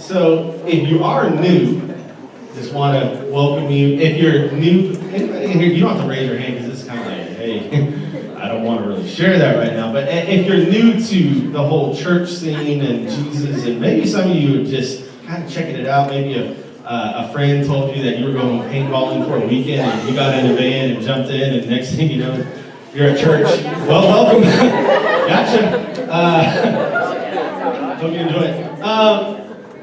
So if you are new, just want to welcome you. If you're new, anybody in here, you don't have to raise your hand because it's kind of like, hey, I don't want to really share that right now. But if you're new to the whole church scene and Jesus, and maybe some of you are just kind of checking it out, maybe a friend told you that you were going paintballing for a weekend and you got in a van and jumped in, and next thing you know, you're at church. Well, welcome. Gotcha. Hope you enjoy it.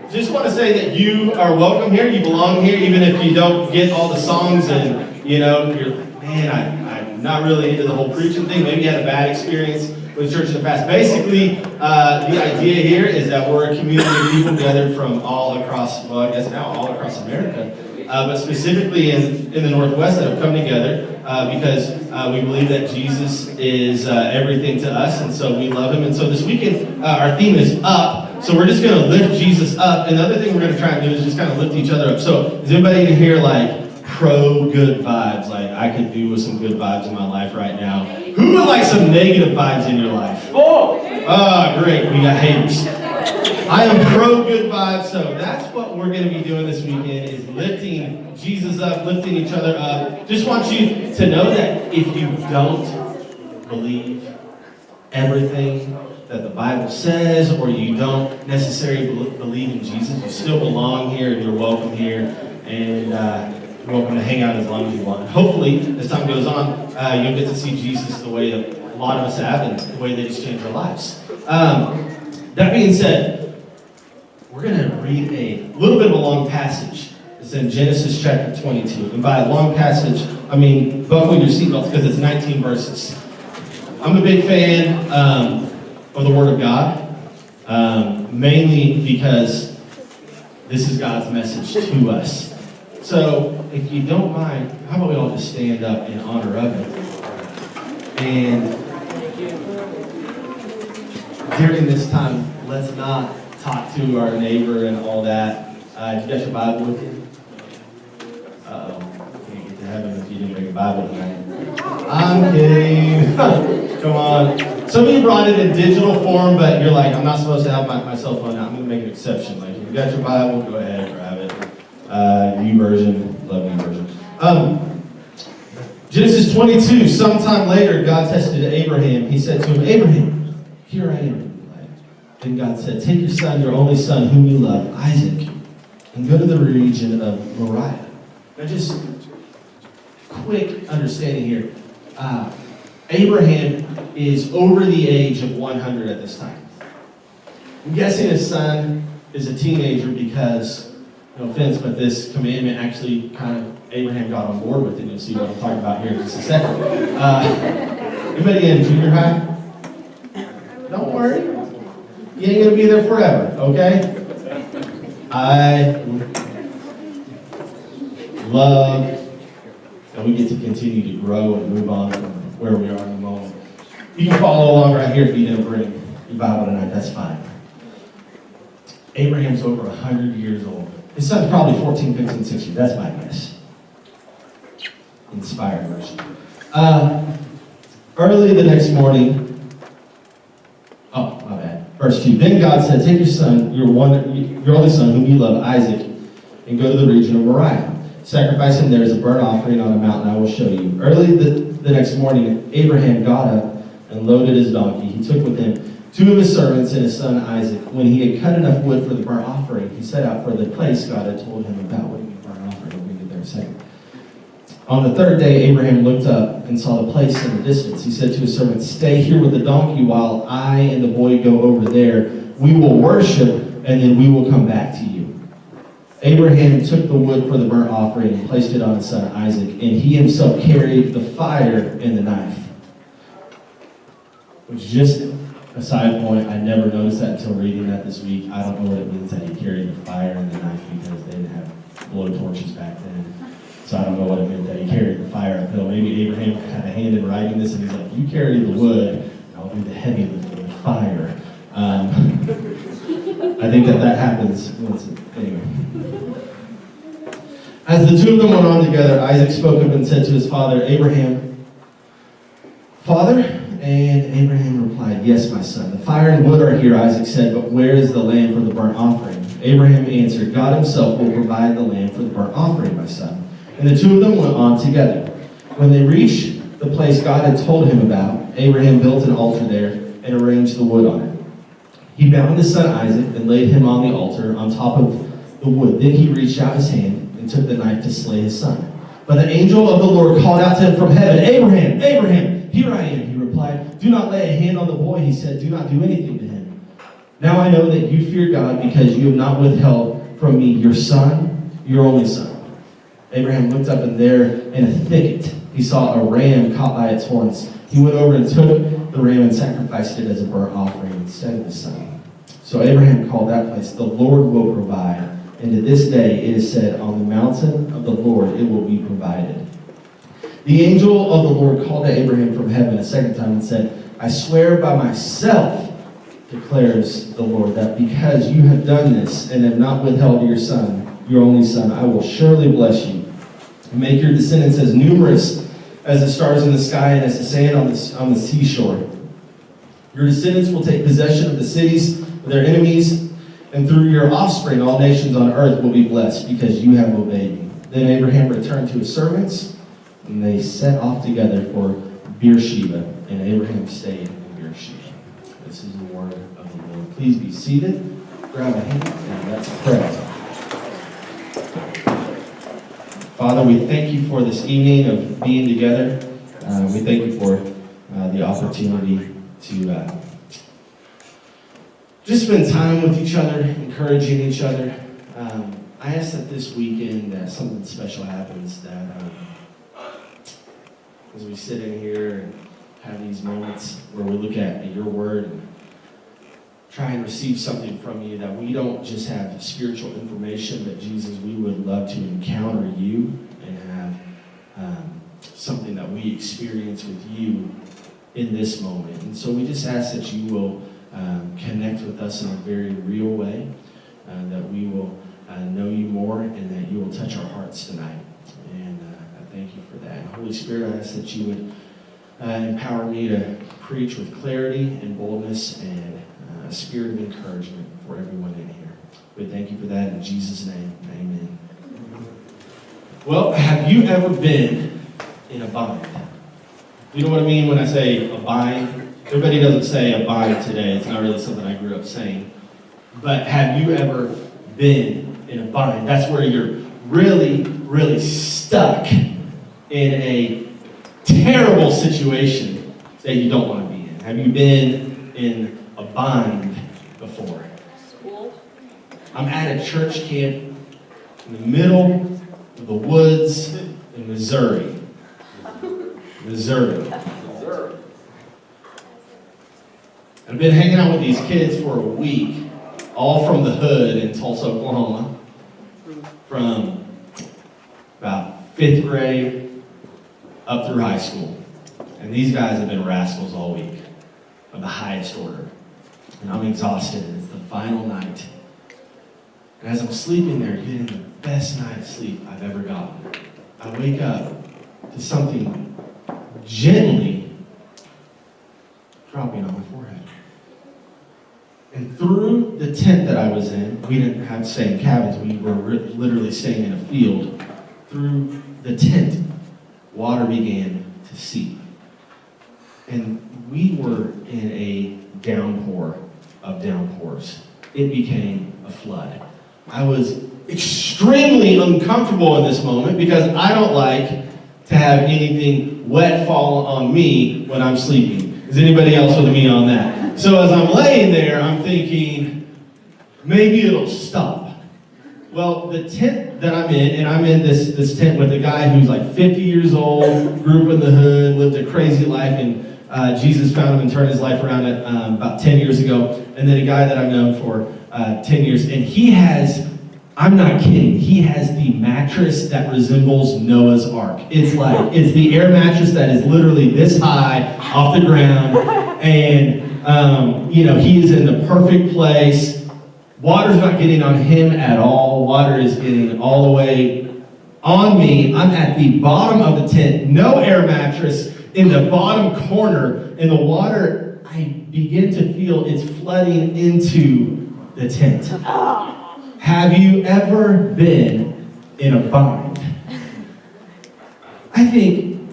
Just want to say that you are welcome here. You belong here, even if you don't get all the songs and, you know, you're, man, I'm not really into the whole preaching thing. Maybe you had a bad experience with church in the past. Basically, the idea here is that we're a community of people gathered from all across, well, I guess now all across America, but specifically in the Northwest that have come together because we believe that Jesus is everything to us, and so we love him. And so this weekend, our theme is up. So we're just going to lift Jesus up. And the other thing we're going to try and do is just kind of lift each other up. So is anybody in here like pro good vibes? Like I could do with some good vibes in my life right now. Who would like some negative vibes in your life? Oh, great. We got haters. I am pro good vibes. So that's what we're going to be doing this weekend is lifting Jesus up, lifting each other up. Just want you to know that if you don't believe everything that the Bible says, or you don't necessarily believe in Jesus, you still belong here and you're welcome here, and you're welcome to hang out as long as you want. Hopefully, as time goes on, you'll get to see Jesus the way that a lot of us have and the way that he's changed our lives. That being said, we're going to read a little bit of a long passage. It's in Genesis chapter 22. And by a long passage, I mean buckle your seatbelts because it's 19 verses. I'm a big fan of the Word of God, mainly because this is God's message to us. So, if you don't mind, how about we all just stand up in honor of it? And during this time, let's not talk to our neighbor and all that. You got your Bible with you? Uh-oh, can't get to heaven if you didn't bring a Bible tonight. I'm kidding. Come on. Some of you brought it in digital form, but you're like, I'm not supposed to have my cell phone out. I'm going to make an exception. Like, if you got your Bible, go ahead, grab it. YouVersion, love YouVersion. Genesis 22, sometime later, God tested Abraham. He said to him, Abraham, here I am. Then God said, take your son, your only son, whom you love, Isaac, and go to the region of Moriah. Now, just quick understanding here. Abraham is over the age of 100 at this time. I'm guessing his son is a teenager because, no offense, but this commandment actually kind of, Abraham got on board with it. You'll see what I'm talking about here in just a second. Anybody in junior high? Don't worry. You ain't going to be there forever, okay? I love that we get to continue to grow and move on from where we are in the moment. You can follow along right here if you didn't bring your Bible tonight, that's fine. Abraham's over 100 years old. His son's probably 14, 15, 16, that's my guess. Inspired version. Early the next morning, my bad. Verse 2, then God said, take your son, your only son, whom you love, Isaac, and go to the region of Moriah. Sacrifice him there as a burnt offering on a mountain I will show you. Early the next morning, Abraham got up and loaded his donkey. He took with him 2 of his servants and his son Isaac. When he had cut enough wood for the burnt offering, he set out for the place God had told him about. What do you mean burnt offering? We'll get there in a second. On the third day, Abraham looked up and saw the place in the distance. He said to his servants, stay here with the donkey while I and the boy go over there. We will worship, and then we will come back to you. Abraham took the wood for the burnt offering and placed it on his son Isaac, and he himself carried the fire and the knife. Which, just a side point, I never noticed that until reading that this week. I don't know what it means that he carried the fire and the knife because they didn't have blow torches back then. So I don't know what it meant that he carried the fire uphill. Maybe Abraham had a hand in writing this and he's like, you carry the wood, and I'll do the heavy lifting, the fire. I think that happens once, anyway. As the two of them went on together, Isaac spoke up and said to his father, Abraham, Father? And Abraham replied, yes, my son. The fire and wood are here, Isaac said, but where is the lamb for the burnt offering? Abraham answered, God himself will provide the lamb for the burnt offering, my son. And the two of them went on together. When they reached the place God had told him about, Abraham built an altar there and arranged the wood on it. He bound his son Isaac and laid him on the altar on top of the wood. Then he reached out his hand and took the knife to slay his son. But the angel of the Lord called out to him from heaven, Abraham, Abraham, here I am, he replied. Do not lay a hand on the boy, he said. Do not do anything to him. Now I know that you fear God because you have not withheld from me your son, your only son. Abraham looked up, and there in a thicket he saw a ram caught by its horns. He went over and took the ram and sacrificed it as a burnt offering instead of his son. So Abraham called that place, the Lord will provide. And to this day it is said, on the mountain of the Lord it will be provided. The angel of the Lord called to Abraham from heaven a second time and said, I swear by myself, declares the Lord, that because you have done this and have not withheld your son, your only son, I will surely bless you and make your descendants as numerous as the stars in the sky and as the sand on the seashore. Your descendants will take possession of the cities of their enemies, and through your offspring all nations on earth will be blessed because you have obeyed me. Then Abraham returned to his servants, and they set off together for Beersheba, and Abraham stayed in Beersheba. This is the word of the Lord. Please be seated, grab a hand, and let's pray. Father, we thank you for this evening of being together. We thank you for the opportunity to just spend time with each other, encouraging each other. I ask that this weekend that something special happens, that as we sit in here and have these moments where we look at your word and try and receive something from you, that we don't just have spiritual information, but Jesus, we would love to encounter you and have something that we experience with you in this moment. And so we just ask that you will connect with us in a very real way, that we will know you more, and that you will touch our hearts tonight. And I thank you for that. And Holy Spirit, I ask that you would empower me to preach with clarity and boldness and a spirit of encouragement for everyone in here. We thank you for that in Jesus' name. Amen. Well, have you ever been in a bind? You know what I mean when I say a bind? Everybody doesn't say a bind today. It's not really something I grew up saying. But have you ever been in a bind? That's where you're really, really stuck in a terrible situation that you don't want to be in. Have you been in a bind before? School. I'm at a church camp in the middle of the woods in Missouri. I've been hanging out with these kids for a week, all from the hood in Tulsa, Oklahoma, from about 5th grade up through high school. And these guys have been rascals all week of the highest order. And I'm exhausted, and it's the final night. And as I'm sleeping there, getting the best night of sleep I've ever gotten, I wake up to something gently dropping on my forehead. And through the tent that I was in, we didn't have staying cabins, we were literally staying in a field. Through the tent, water began to seep. And we were in a downpour of downpours. It became a flood. I was extremely uncomfortable in this moment because I don't like to have anything wet fall on me when I'm sleeping. Is anybody else with me on that? So as I'm laying there, I'm thinking, maybe it'll stop. Well, the tent that I'm in, and I'm in this tent with a guy who's like 50 years old, grew up in the hood, lived a crazy life, and Jesus found him and turned his life around about 10 years ago. And then a guy that I've known for 10 years, and he has, I'm not kidding, he has the mattress that resembles Noah's Ark. It's the air mattress that is literally this high off the ground, and he is in the perfect place. Water's not getting on him at all. Water is getting all the way on me. I'm at the bottom of the tent, no air mattress, in the bottom corner, and the water, I begin to feel it's flooding into the tent. Have you ever been in a bind? I think,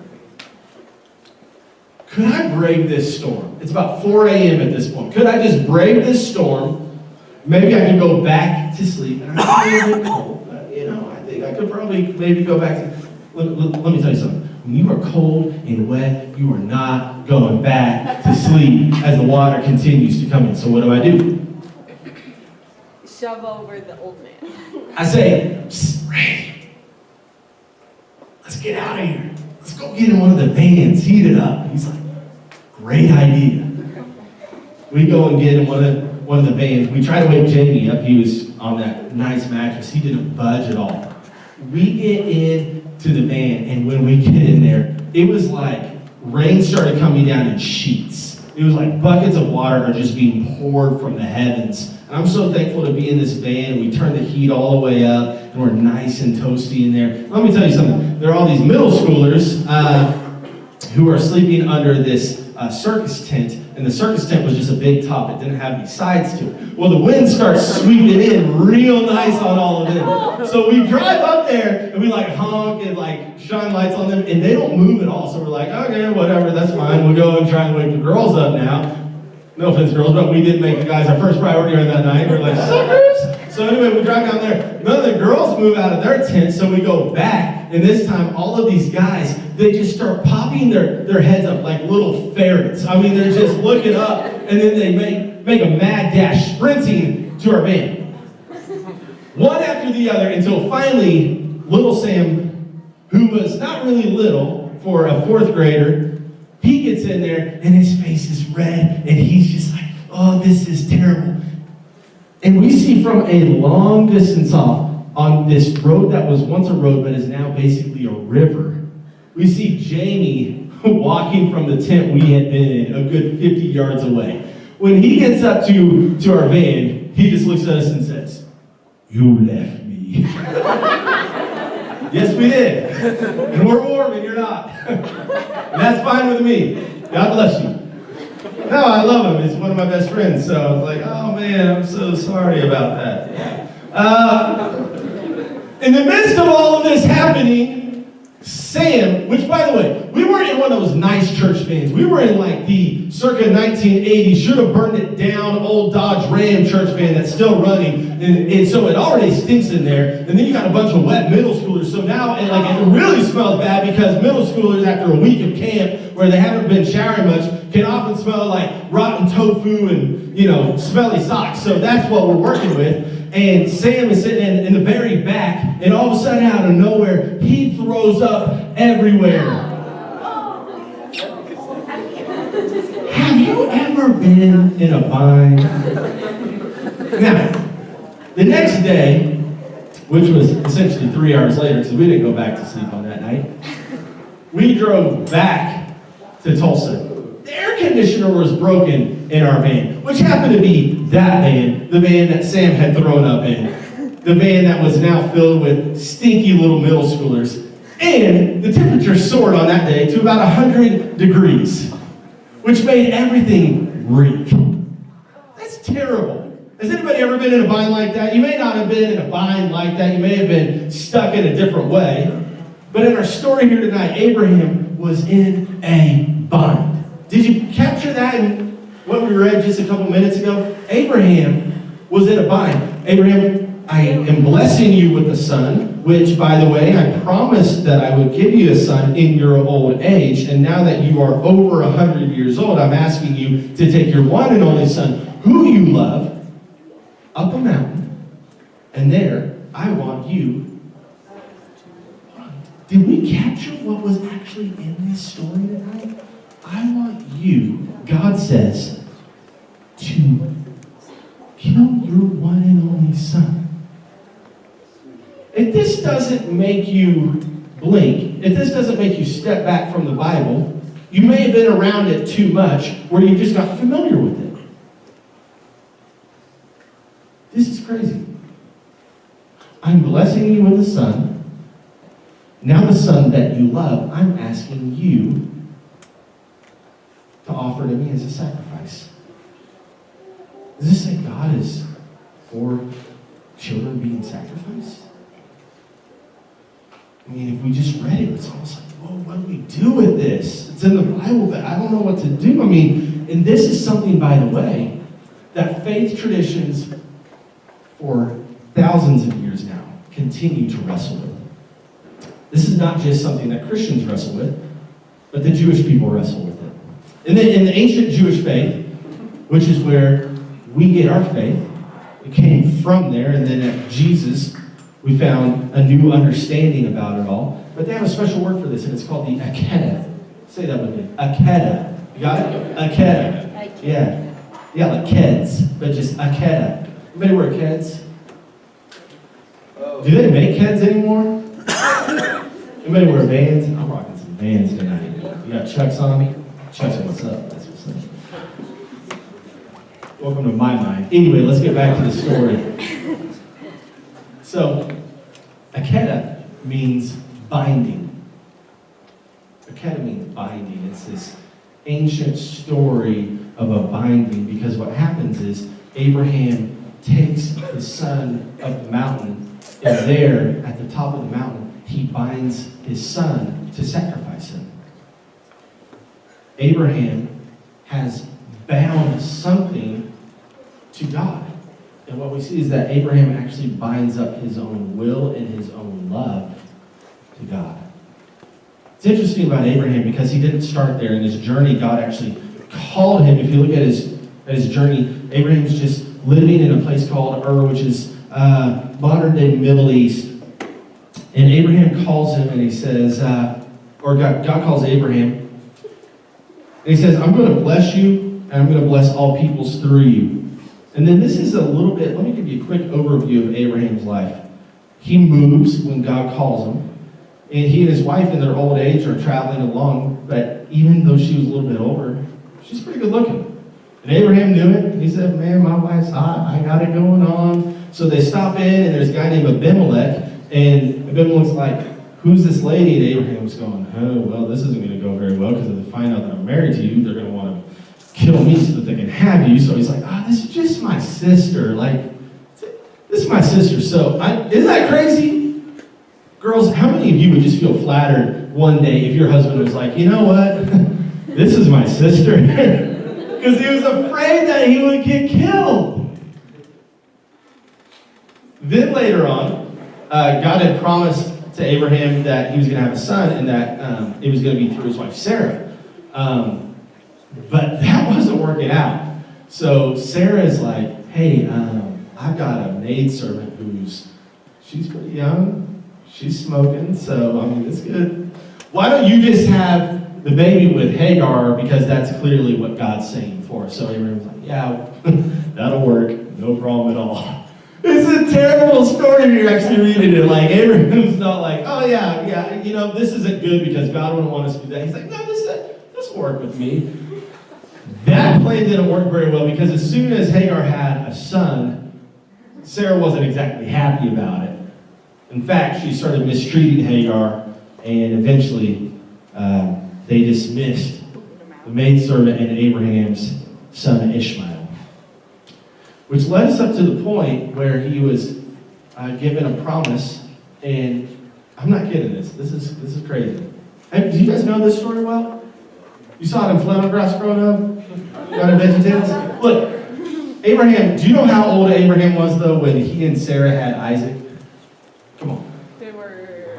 could I brave this storm? It's about 4 a.m. at this point. Could I just brave this storm? Maybe I can go back to sleep. And I'm a little bit cold, but, I think I could probably maybe go back to... Let me tell you something. When you are cold and wet, you are not going back to sleep as the water continues to come in. So what do? Shove over the old man. I say, "Psst, Ray, let's get out of here. Let's go get in one of the vans, heat it up." He's like, "Great idea." We go and get in one of the vans. We try to wake Jamie up. He was on that nice mattress. He didn't budge at all. We get in to the van, and when we get in there, it was like rain started coming down in sheets. It was like buckets of water are just being poured from the heavens. And I'm so thankful to be in this van, and we turn the heat all the way up, and we're nice and toasty in there. Let me tell you something. There are all these middle schoolers who are sleeping under this circus tent, and the circus tent was just a big top. It didn't have any sides to it. Well, the wind starts sweeping in real nice on all of them. So we drive up there, and we honk and shine lights on them, and they don't move at all. So we're like, okay, whatever, that's fine. We'll go and try and wake the girls up now. No offense, girls, but we did make the guys our first priority on that night. We're like, suckers! So anyway, we drive down there. None of the girls move out of their tent, so we go back. And this time, all of these guys, they just start popping their heads up like little ferrets. I mean, they're just looking up, and then they make a mad dash sprinting to our van. One after the other, until finally, little Sam, who was not really little for a fourth grader, he gets in there, and his face is red, and he's just like, oh, this is terrible. And we see from a long distance off, on this road that was once a road, but is now basically a river, we see Jamie walking from the tent we had been in a good 50 yards away. When he gets up to our van, he just looks at us and says, "You left me." Yes, we did. And we're warm and you're not. And that's fine with me. God bless you. No, I love him. He's one of my best friends. So I was like, oh man, I'm so sorry about that. In the midst of all of this happening, Sam, which by the way, we weren't in one of those nice church vans. We were in the circa 1980s, should have burned it down, old Dodge Ram church van that's still running. And so it already stinks in there. And then you got a bunch of wet middle schoolers. So now it really smells bad because middle schoolers, after a week of camp where they haven't been showering much, can often smell like rotten tofu and, smelly socks. So that's what we're working with. And Sam is sitting in the very back, and all of a sudden, out of nowhere, he throws up everywhere. Have you ever been in a bind? Now, the next day, which was essentially 3 hours later, because we didn't go back to sleep on that night, we drove back to Tulsa. The air conditioner was broken in our van, which happened to be that van, the van that Sam had thrown up in, the van that was now filled with stinky little middle schoolers. And the temperature soared on that day to about 100 degrees, which made everything reek. That's terrible. Has anybody ever been in a bind like that? You may not have been in a bind like that. You may have been stuck in a different way. But in our story here tonight, Abraham was in a bind. Did you capture that in what we read just a couple minutes ago? Abraham was in a bind. Abraham, I am blessing you with a son, which, by the way, I promised that I would give you a son in your old age. And now that you are over 100 years old, I'm asking you to take your one and only son, who you love, up a mountain. And there, I want you. Did we capture what was actually in this story tonight? I want you, God says, to kill your one and only son. If this doesn't make you blink, if this doesn't make you step back from the Bible, you may have been around it too much where you just got familiar with it. This is crazy. I'm blessing you with a son. Now the son that you love, I'm asking you to offer to me as a sacrifice. Does this say God is for children being sacrificed? I mean, if we just read it, it's almost like, whoa, what do we do with this? It's in the Bible, but I don't know what to do. I mean, and this is something, by the way, that faith traditions for thousands of years now continue to wrestle with. This is not just something that Christians wrestle with, but the Jewish people wrestle with it. And then in the ancient Jewish faith, which is where we get our faith, it came from there, and then at Jesus, we found a new understanding about it all. But they have a special word for this, and it's called the akeda. Say that with me. Akeda. You got it? Akeda. Yeah. Yeah, like kids, but just akeda. Anybody wear kids? Do they make kids anymore? Anybody wear Vans? I'm rocking some Vans tonight. You got Chucks on me? Chucks, what's up? That's what's up. Welcome to my mind. Anyway, let's get back to the story. So, akeda means binding. Akeda means binding. It's this ancient story of a binding, because what happens is Abraham takes his son up the mountain, and there at the top of the mountain he binds his son to sacrifice him. Abraham has bound something to God, and what we see is that Abraham actually binds up his own will and his own love to God. It's interesting about Abraham because he didn't start there. In his journey, God actually called him. If you look at his journey, Abraham's just living in a place called Ur, which is modern day Middle East. And Abraham calls him and he says, or God calls Abraham, and he says, I'm going to bless you, and I'm going to bless all peoples through you. And then this is a little bit, let me give you a quick overview of Abraham's life. He moves when God calls him. And he and his wife in their old age are traveling along, but even though she was a little bit older, she's pretty good looking. And Abraham knew it. He said, man, my wife's hot. I got it going on. So they stop in, and there's a guy named Abimelech. And Abimelech's like, who's this lady? And Abraham's going, oh, well, this isn't going to go very well, because if they find out that I'm married to you, they're going to want to kill me so that they can have you. So he's like, this is just my sister. Like, this is my sister. So isn't that crazy? Girls, how many of you would just feel flattered one day if your husband was like, you know what? This is my sister. Because he was afraid that he would get killed. Then later on, God had promised to Abraham that he was going to have a son, and that it was going to be through his wife Sarah. But that wasn't working out. So Sarah is like, hey, I've got a maidservant she's pretty young. She's smoking, so, I mean, it's good. Why don't you just have the baby with Hagar, because that's clearly what God's saying for us. So Abraham's like, yeah, that'll work. No problem at all. It's a terrible story if you're actually reading it. Like, Abraham's not like, oh, yeah, this isn't good because God wouldn't want us to do that. He's like, no, this will work with me. That plan didn't work very well, because as soon as Hagar had a son, Sarah wasn't exactly happy about it. In fact, she started mistreating Hagar, and eventually they dismissed the maidservant and Abraham's son Ishmael. Which led us up to the point where he was given a promise, and I'm not kidding this. This is crazy. Hey, do you guys know this story well? You saw it in flannel grass growing up? Got a VeggieTales? Look, Abraham, do you know how old Abraham was, though, when he and Sarah had Isaac? Come on. They were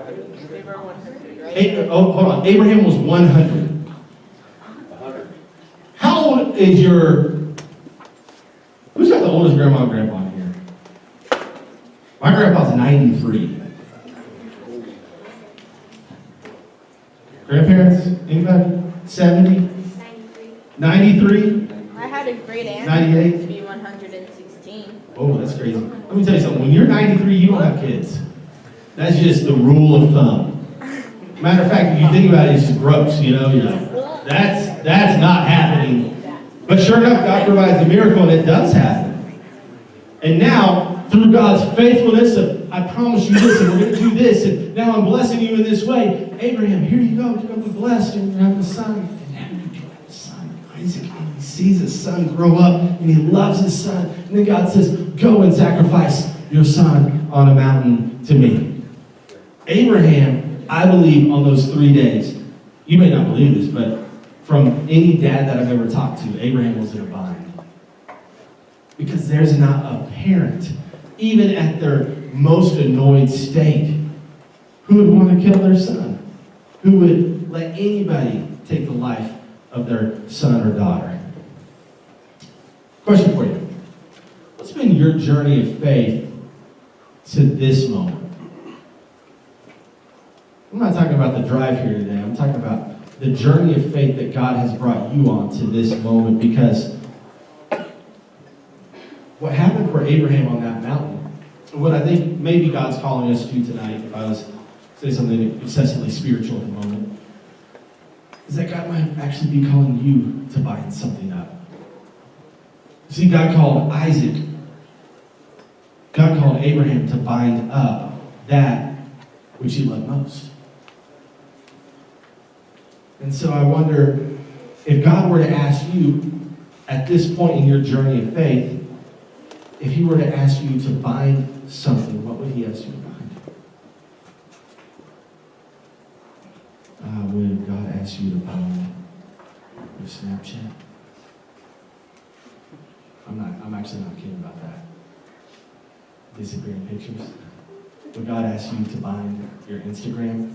100, right? Hold on. Abraham was 100. 100. How old is who's got the oldest grandma and grandpa in here? My grandpa's 93. Grandparents? Anybody? 70? 93? I had a great aunt 98? to be 116. Oh, that's crazy. Let me tell you something. When you're 93, you don't have kids. That's just the rule of thumb. Matter of fact, if you think about it, it's just gross, You're like, that's not happening. But sure enough, God provides a miracle, and it does happen. And now, through God's faithfulness, I promise you this, and we're going to do this, and now I'm blessing you in this way. Abraham, here you go. You're going to be blessed, and you're going to have a son. And now you do have a son, Isaac, and he sees his son grow up, and he loves his son. And then God says, go and sacrifice your son on a mountain to me. Abraham, I believe on those 3 days, you may not believe this, but from any dad that I've ever talked to, Abraham was in a bind. Because there's not a parent, even at their most annoyed state, who would want to kill their son, who would let anybody take the life of their son or daughter. Question for you. What's been your journey of faith to this moment? I'm not talking about the drive here today. I'm talking about the journey of faith that God has brought you on to this moment, because what happened for Abraham on that mountain, what I think maybe God's calling us to tonight, if I was to say something excessively spiritual at the moment, is that God might actually be calling you to bind something up. See, God called Isaac, God called Abraham to bind up that which he loved most. And so I wonder, if God were to ask you at this point in your journey of faith, if he were to ask you to bind something, what would he ask you to bind? Would God ask you to bind your Snapchat? I'm actually not kidding about that. Disappearing pictures. Would God ask you to bind your Instagram?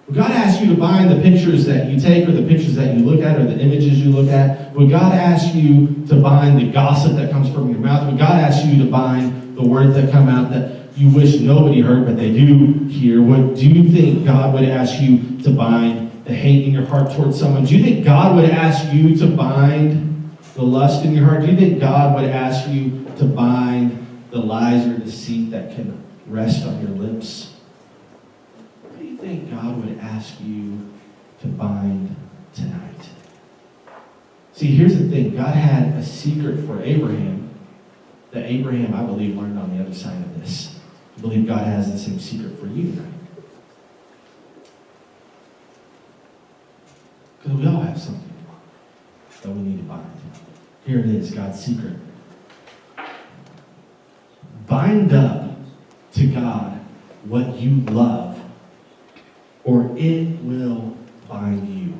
Would God ask you to bind the pictures that you take, or the pictures that you look at, or the images you look at? Would God ask you to bind the gossip that comes from your mouth? Would God ask you to bind the words that come out that you wish nobody heard, but they do hear? Do you think God would ask you to bind the hate in your heart towards someone? Do you think God would ask you to bind the lust in your heart? Do you think God would ask you to bind the lies or deceit that can rest on your lips? What do you think God would ask you to bind tonight? See, here's the thing. God had a secret for Abraham that Abraham, I believe, learned on the other side of this. I believe God has the same secret for you tonight. Because we all have something that we need to bind. Here it is, God's secret. Bind up to God what you love, or it will bind you.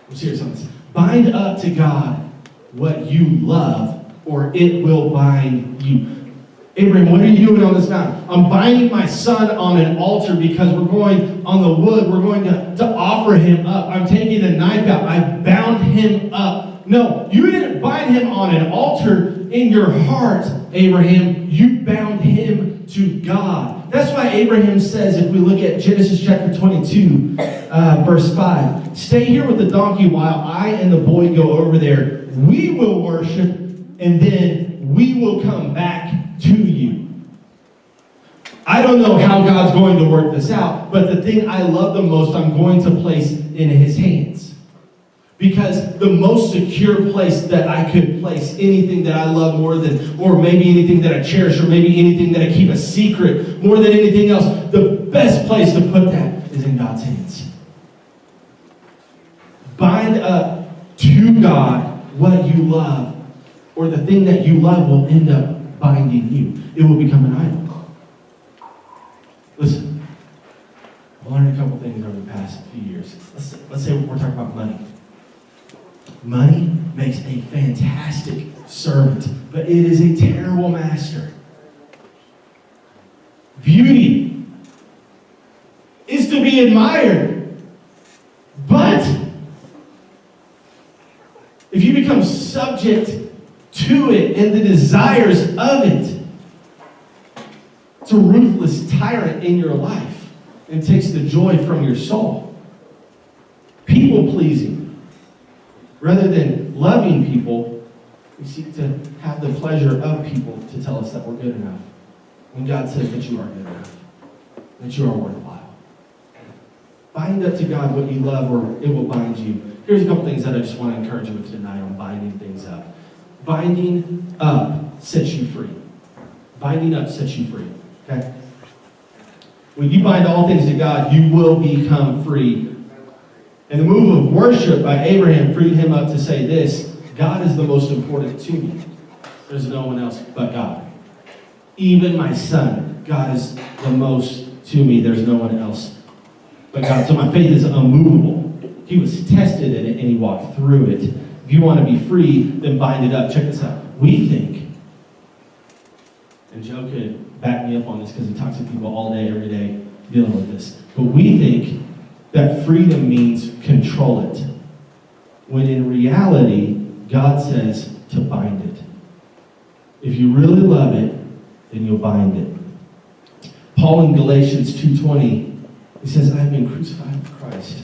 I'm serious on this. Bind up to God what you love, or it will bind you. Abraham, what are you doing on this mountain? I'm binding my son on an altar because we're going on the wood. We're going to offer him up. I'm taking a knife out. I bound him up. No, you didn't bind him on an altar in your heart, Abraham. You bound him to God. That's why Abraham says, if we look at Genesis chapter 22, verse 5, stay here with the donkey while I and the boy go over there. We will worship, and then we will come back to you. I don't know how God's going to work this out, but the thing I love the most, I'm going to place in his hands. Because the most secure place that I could place anything that I love more than, or maybe anything that I cherish, or maybe anything that I keep a secret more than anything else, the best place to put that is in God's hands. Bind up to God what you love, or the thing that you love will end up binding you. It will become an idol. Listen, I've learned a couple things over the past few years. Let's say we're talking about money. Money makes a fantastic servant, but it is a terrible master. Beauty is to be admired, but if you become subject to it and the desires of it, it's a ruthless tyrant in your life and takes the joy from your soul. People pleasing. Rather than loving people, we seek to have the pleasure of people to tell us that we're good enough. When God says that you are good enough, that you are worthwhile. Bind up to God what you love, or it will bind you. Here's a couple things that I just want to encourage you with tonight on binding things up. Binding up sets you free. Binding up sets you free. Okay? When you bind all things to God, you will become free. And the move of worship by Abraham freed him up to say this: God is the most important to me. there's no one else but God. Even my son, God is the most to me. There's no one else but God. So my faith is unmovable. He was tested in it and he walked through it. If you want to be free, then bind it up. Check this out. We think, and Joe could back me up on this because he talks to people all day, every day, dealing with this. But we think that freedom means control it. When in reality, God says to bind it. If you really love it, then you'll bind it. Paul in Galatians 2:20, he says, I have been crucified with Christ.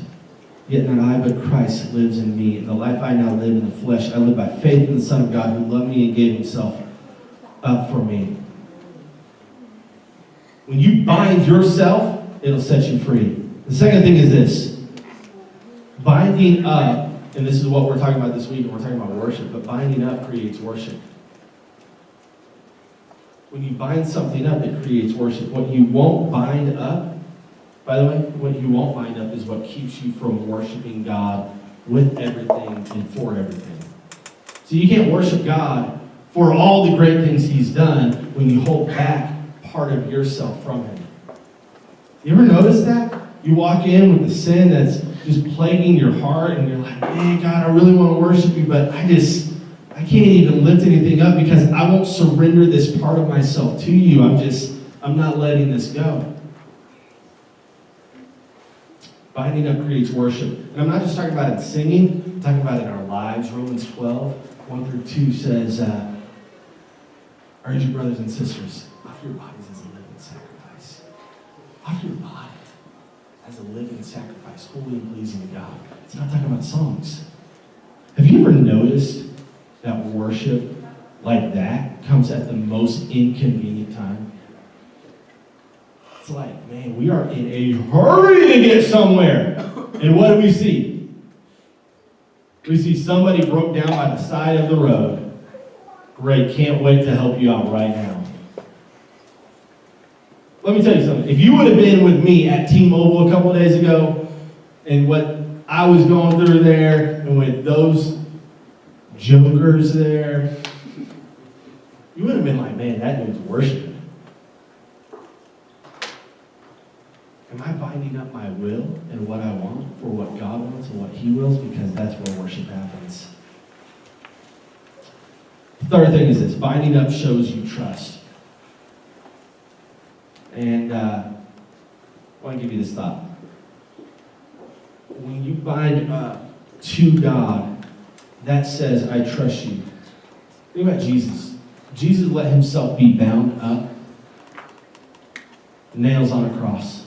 Yet not I, but Christ lives in me. In the life I now live in the flesh, I live by faith in the Son of God who loved me and gave himself up for me. When you bind yourself, it'll set you free. The second thing is this. Binding up, and this is what we're talking about this week, and we're talking about worship, but binding up creates worship. When you bind something up, it creates worship. What you won't bind up, by the way, what you won't bind up is what keeps you from worshiping God with everything and for everything. So you can't worship God for all the great things he's done when you hold back part of yourself from him. You ever notice that? You walk in with the sin that's just plaguing your heart and you're like, man, God, I really want to worship you, but I can't even lift anything up because I won't surrender this part of myself to you. I'm not letting this go. Binding up creates worship. And I'm not just talking about it in singing, I'm talking about it in our lives. Romans 12, 1 through 2 says, urge you, brothers and sisters, offer your bodies as a living sacrifice. Offer your body as a living sacrifice, holy and pleasing to God. It's not talking about songs. Have you ever noticed that worship like that comes at the most inconvenient time? It's like, man, we are in a hurry to get somewhere. And what do we see? We see somebody broke down by the side of the road. Great, can't wait to help you out right now. Let me tell you something. If you would have been with me at T-Mobile a couple of days ago, and what I was going through there, and with those jokers there, you would have been like, man, that dude's worshiping. Am I binding up my will and what I want for what God wants and what he wills? Because that's where worship happens. The third thing is this. Binding up shows you trust. And I want to give you this thought. When you bind up to God, that says, I trust you. Think about Jesus. Jesus let himself be bound up. Nails on a cross.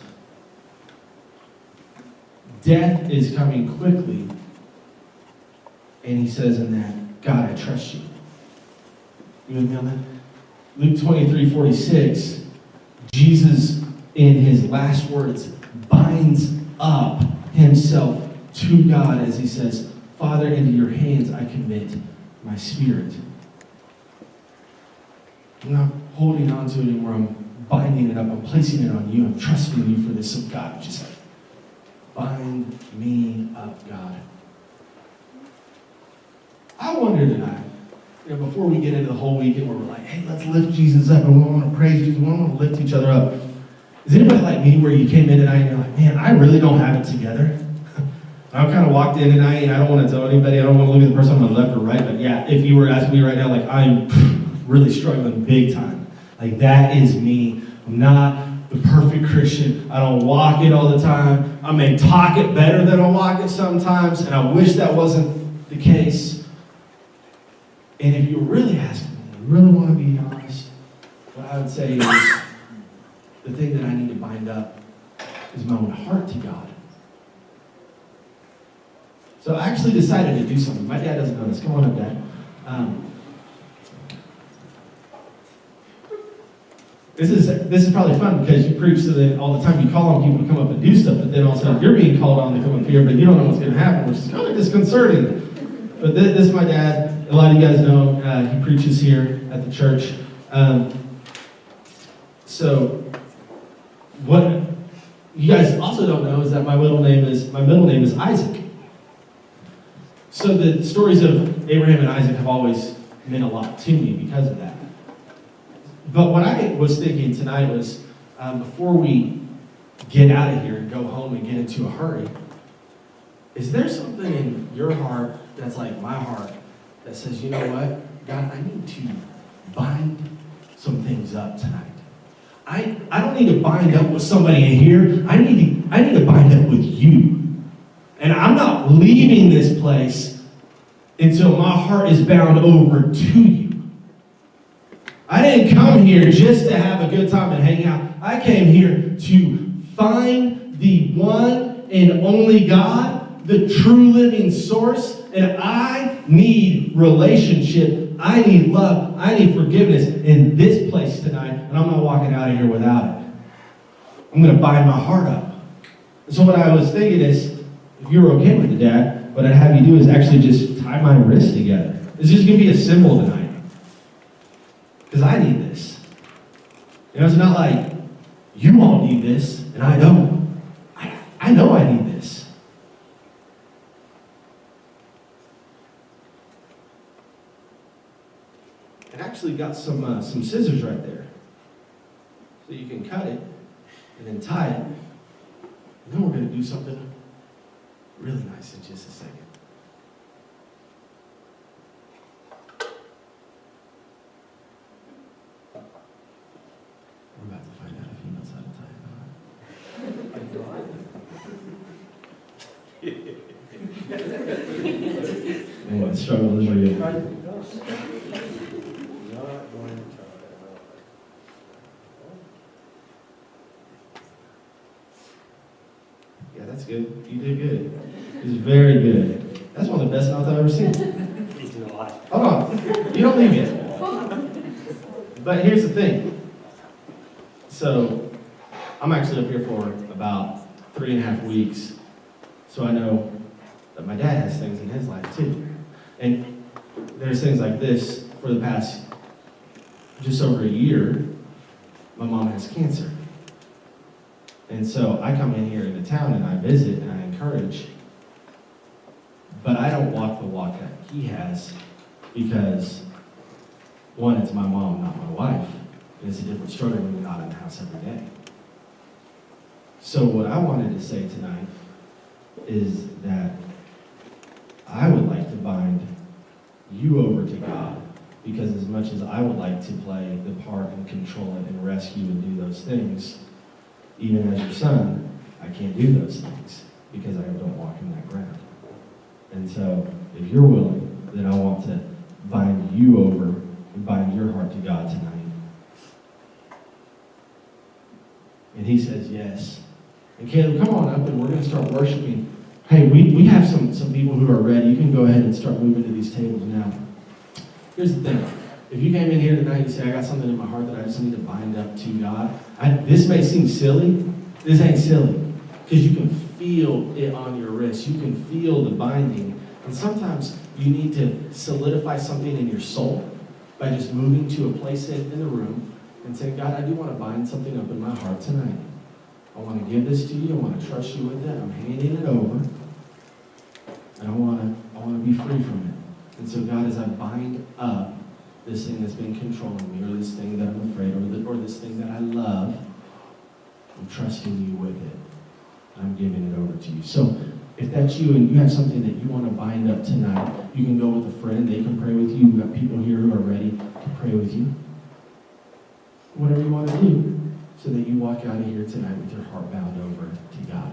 Death is coming quickly. And he says in that, God, I trust you. You with me on that? Luke 23:46, Jesus, in his last words, binds up himself to God as he says, Father, into your hands I commit my spirit. I'm not holding on to it anymore. I'm binding it up. I'm placing it on you. I'm trusting you for this. So God, just bind me up, God. I wonder tonight, before we get into the whole weekend where we're like, hey, let's lift Jesus up and we want to praise Jesus, we want to lift each other up. Is anybody like me where you came in tonight and you're like, man, I really don't have it together? I kind of walked in tonight and I don't want to tell anybody, I don't want to look at the person on my left or right, but yeah, if you were asking me right now, like I'm really struggling big time. Like that is me. I'm not the perfect Christian. I don't walk it all the time. I may talk it better than I walk it sometimes, and I wish that wasn't the case. And if you're really asking me, you really want to be honest, what I would say is the thing that I need to bind up is my own heart to God. So I actually decided to do something. My dad doesn't know this. Come on up, Dad. This is probably fun because you preach so that all the time you call on people to come up and do stuff, but then all of a sudden you're being called on to come up here, but you don't know what's going to happen, which is kind of disconcerting. But this is my dad. A lot of you guys know he preaches here at the church. So what you guys also don't know is that my middle name is Isaac. So the stories of Abraham and Isaac have always meant a lot to me because of that. But what I was thinking tonight was, before we get out of here and go home and get into a hurry, is there something in your heart that's like my heart that says, you know what, God, I need to bind some things up tonight. I don't need to bind up with somebody in here. I need to bind up with you. And I'm not leaving this place until my heart is bound over to you. I didn't come here just to have a good time and hang out. I came here to find the one and only God, the true living source, and I need relationship. I need love. I need forgiveness in this place tonight, and I'm not walking out of here without it. I'm going to bind my heart up. And so what I was thinking is, if you're okay with it, Dad, what I'd have you do is actually just tie my wrist together. It's just going to be a symbol tonight. Because I need this. You know, it's not like you all need this, and I don't. I know I need this. I actually got some scissors right there. So you can cut it, and then tie it. And then we're going to do something really nice in just a second. We're about to find out if he knows how to tie a knot. Man, the struggle is real. Yeah, that's good. You did good. It's very good. That's one of the best knots I've ever seen. Hold on. You don't leave yet. But here's the thing. So, I'm actually up here for about 3.5 weeks. So I know that my dad has things in his life too. And there's things like this. For the past just over a year, my mom has cancer. And so I come in here into town and I visit and I encourage. But I don't walk the walk that he has because, one, it's my mom, not my wife. And it's a different struggle when you're not in the house every day. So what I wanted to say tonight is that I would like to bind you over to God, because as much as I would like to play the part and control it and rescue and do those things, even as your son, I can't do those things because I don't walk in that ground. And so if you're willing, then I want to bind you over and bind your heart to God tonight. And he says yes. And Caleb, come on up and we're going to start worshiping. Hey, we have some people who are ready. You can go ahead and start moving to these tables now. Here's the thing. If you came in here tonight and you say, I got something in my heart that I just need to bind up to God. This may seem silly. This ain't silly. Because you can feel it on your wrist. You can feel the binding. And sometimes you need to solidify something in your soul by just moving to a place in the room and saying, God, I do want to bind something up in my heart tonight. I want to give this to you. I want to trust you with it. I'm handing it over. And I want to be free from it. And so, God, as I bind up this thing that's been controlling me, or this thing that I'm afraid of, or this thing that I love, I'm trusting you with it. I'm giving it over to you. So, if that's you and you have something that you want to bind up tonight, you can go with a friend. They can pray with you. We've got people here who are ready to pray with you. Whatever you want to do, so that you walk out of here tonight with your heart bound over to God.